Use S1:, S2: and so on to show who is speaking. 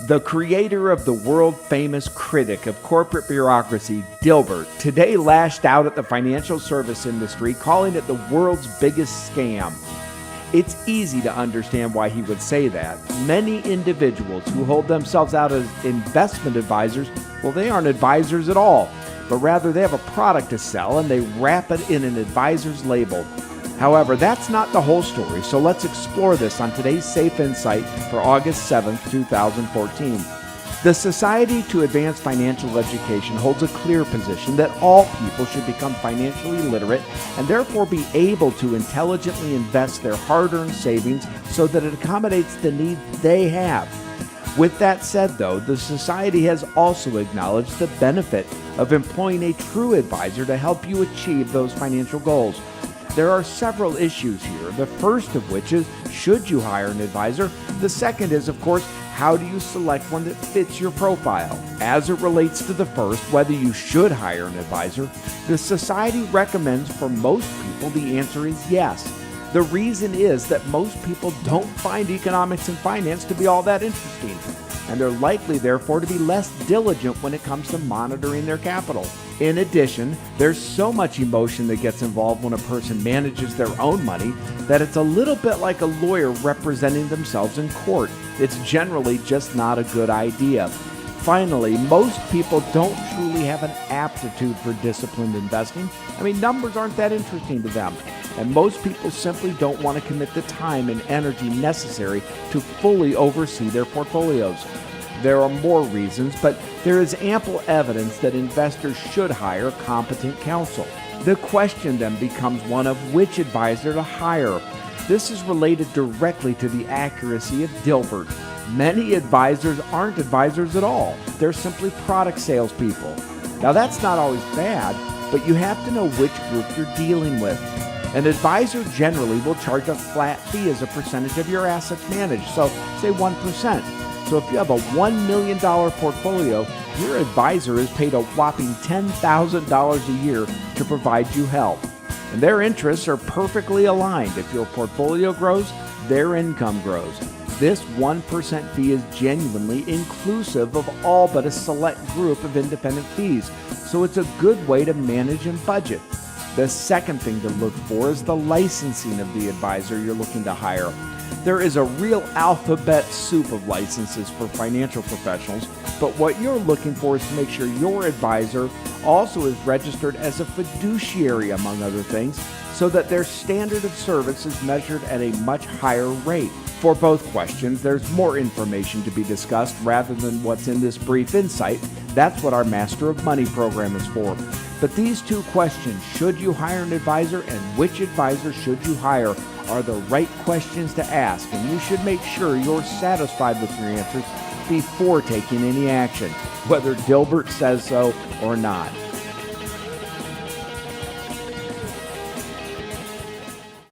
S1: The creator of the world-famous critic of corporate bureaucracy, Dilbert, today lashed out at the financial service industry, calling it the world's biggest scam. It's easy to understand why he would say that. Many individuals who hold themselves out as investment advisors, well, they aren't advisors at all, but rather they have a product to sell and they wrap it in an advisor's label. However, that's not the whole story, so let's explore this on today's Safe Insight for August 7th, 2014. The Society to Advance Financial Education holds a clear position that all people should become financially literate and therefore be able to intelligently invest their hard-earned savings so that it accommodates the needs they have. With that said, though, the Society has also acknowledged the benefit of employing a true advisor to help you achieve those financial goals. There are several issues here, the first of which is, should you hire an advisor? The second is, of course, how do you select one that fits your profile? As it relates to the first, whether you should hire an advisor, the Society recommends for most people the answer is yes. The reason is that most people don't find economics and finance to be all that interesting, and they're likely, therefore, to be less diligent when it comes to monitoring their capital. In addition, there's so much emotion that gets involved when a person manages their own money that it's a little bit like a lawyer representing themselves in court. It's generally just not a good idea. Finally, most people don't truly have an aptitude for disciplined investing. Numbers aren't that interesting to them. And most people simply don't want to commit the time and energy necessary to fully oversee their portfolios. There are more reasons, but there is ample evidence that investors should hire competent counsel. The question then becomes one of which advisor to hire. This is related directly to the accuracy of Dilbert. Many advisors aren't advisors at all. They're simply product salespeople. Now that's not always bad, but you have to know which group you're dealing with. An advisor generally will charge a flat fee as a percentage of your assets managed, so say 1%. So if you have a $1 million portfolio, your advisor is paid a whopping $10,000 a year to provide you help. And their interests are perfectly aligned. If your portfolio grows, their income grows. This 1% fee is genuinely inclusive of all but a select group of independent fees, so it's a good way to manage and budget. The second thing to look for is the licensing of the advisor you're looking to hire. There is a real alphabet soup of licenses for financial professionals, but what you're looking for is to make sure your advisor also is registered as a fiduciary, among other things, so that their standard of service is measured at a much higher rate. For both questions, there's more information to be discussed rather than what's in this brief insight. That's what our Master of Money program is for. But these two questions, should you hire an advisor and which advisor should you hire, are the right questions to ask, and you should make sure you're satisfied with your answers before taking any action, whether Dilbert says so or not.